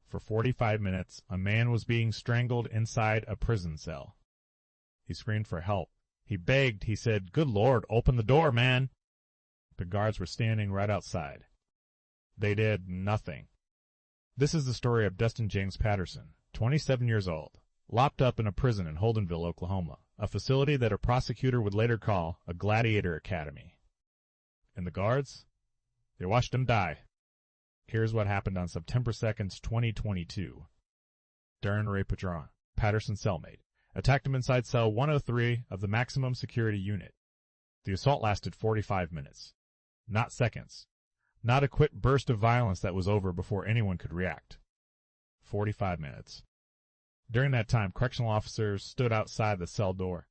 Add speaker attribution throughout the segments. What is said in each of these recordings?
Speaker 1: For 45 minutes, a man was being strangled inside a prison cell. He screamed for help. He begged. He said, "Good Lord, open the door, man." The guards were standing right outside. They did nothing. This is the story of Dustin James Patterson, 27 years old, locked up in a prison in Holdenville, Oklahoma, a facility that a prosecutor would later call a gladiator academy. And the guards? They watched him die. Here's what happened on September 2nd, 2022. Darren Ray Padron, Patterson's cellmate, attacked him inside cell 103 of the maximum security unit. The assault lasted 45 minutes. Not seconds. Not a quick burst of violence that was over before anyone could react. 45 minutes. During that time, correctional officers stood outside the cell door.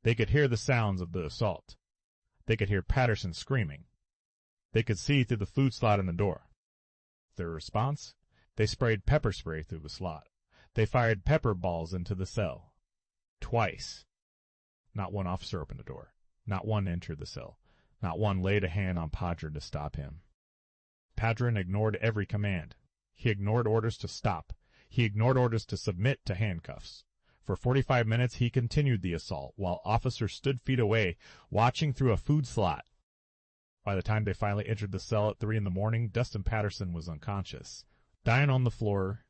Speaker 1: They could hear the sounds of the assault. They could hear Patterson screaming. They could see through the food slot in the door. Their response? They sprayed pepper spray through the slot. They fired pepper balls into the cell. Twice. Not one officer opened the door. Not one entered the cell. Not one laid a hand on Padron to stop him. Padron ignored every command. He ignored orders to stop. He ignored orders to submit to handcuffs. For 45 minutes he continued the assault, while officers stood feet away, watching through a food slot. By the time they finally entered the cell at 3 a.m, Dustin Patterson was unconscious, dying on the floor.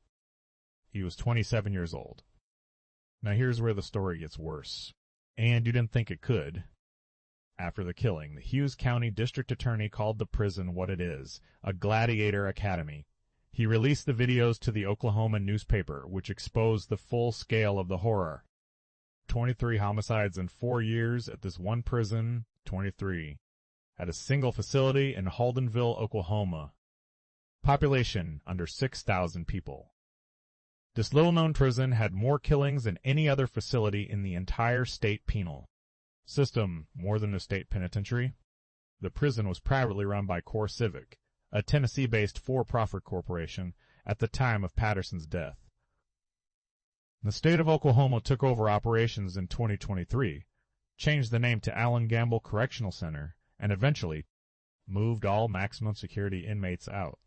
Speaker 1: He was 27 years old. Now here's where the story gets worse. And you didn't think it could. After the killing, the Hughes County District Attorney called the prison what it is, a gladiator academy. He released the videos to the Oklahoma newspaper, which exposed the full scale of the horror. 23 homicides in 4 years at this one prison, 23. At a single facility in Holdenville, Oklahoma. Population under 6,000 people. This little-known prison had more killings than any other facility in the entire state penal system, more than a state penitentiary. The prison was privately run by Core Civic, a Tennessee-based for-profit corporation, at the time of Patterson's death. The state of Oklahoma took over operations in 2023, changed the name to Allen Gamble Correctional Center, and eventually moved all maximum security inmates out.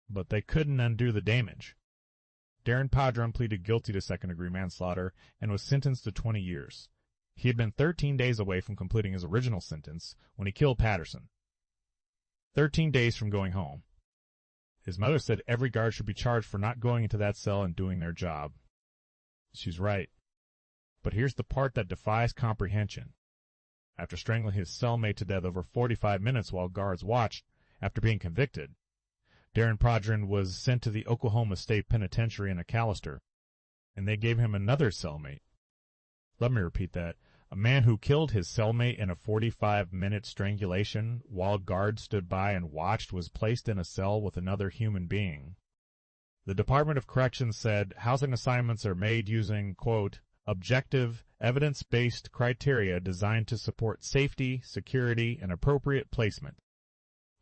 Speaker 1: But they couldn't undo the damage. Darren Padron pleaded guilty to second-degree manslaughter and was sentenced to 20 years. He had been 13 days away from completing his original sentence when he killed Patterson. 13 days from going home. His mother said every guard should be charged for not going into that cell and doing their job. She's right. But here's the part that defies comprehension. After strangling his cellmate to death over 45 minutes while guards watched, after being convicted, Darren Padron was sent to the Oklahoma State Penitentiary in McAlester, and they gave him another cellmate. Let me repeat that. A man who killed his cellmate in a 45-minute strangulation while guards stood by and watched was placed in a cell with another human being. The Department of Corrections said housing assignments are made using, quote, objective, evidence-based criteria designed to support safety, security, and appropriate placement.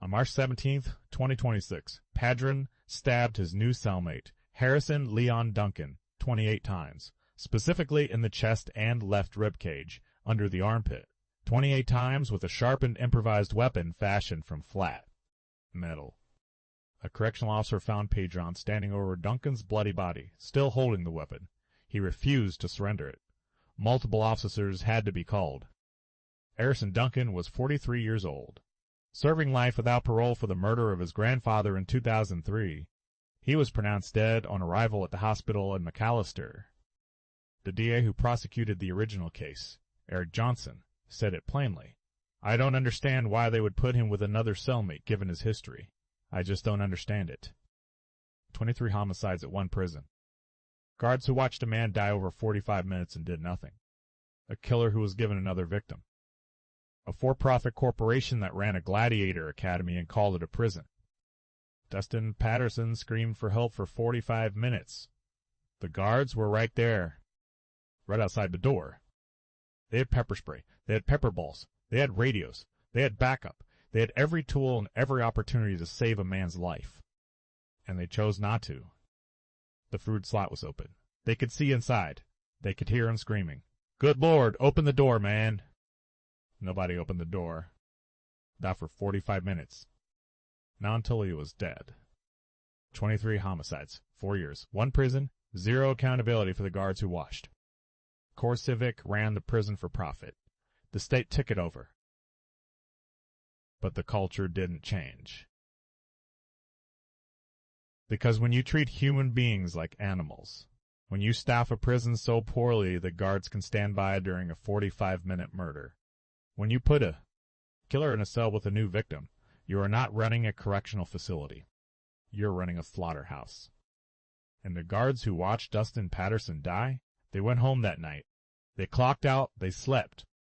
Speaker 1: On March 17, 2026, Padron stabbed his new cellmate, Harrison Leon Duncan, 28 times. Specifically in the chest and left rib cage, under the armpit, 28 times with a sharpened improvised weapon fashioned from flat metal. A correctional officer found Padron standing over Duncan's bloody body, still holding the weapon. He refused to surrender it. Multiple officers had to be called. Harrison Duncan was 43 years old, serving life without parole for the murder of his grandfather in 2003. He was pronounced dead on arrival at the hospital in McAlester. The DA who prosecuted the original case, Eric Johnson, said it plainly. I don't understand why they would put him with another cellmate given his history. I just don't understand it. 23 homicides at one prison. Guards who watched a man die over 45 minutes and did nothing. A killer who was given another victim. A for-profit corporation that ran a gladiator academy and called it a prison. Dustin Patterson screamed for help for 45 minutes. The guards were right there. Right outside the door. They had pepper spray. They had pepper balls. They had radios. They had backup. They had every tool and every opportunity to save a man's life. And they chose not to. The food slot was open. They could see inside. They could hear him screaming. Good Lord, open the door, man. Nobody opened the door. Not for 45 minutes. Not until he was dead. 23 homicides. 4 years. One prison, zero accountability for the guards who watched. CoreCivic ran the prison for profit. The state took it over. But the culture didn't change. Because when you treat human beings like animals, when you staff a prison so poorly the guards can stand by during a 45-minute murder, when you put a killer in a cell with a new victim, you are not running a correctional facility. You're running a slaughterhouse. And the guards who watched Dustin Patterson die, they went home that night. They clocked out, they slept,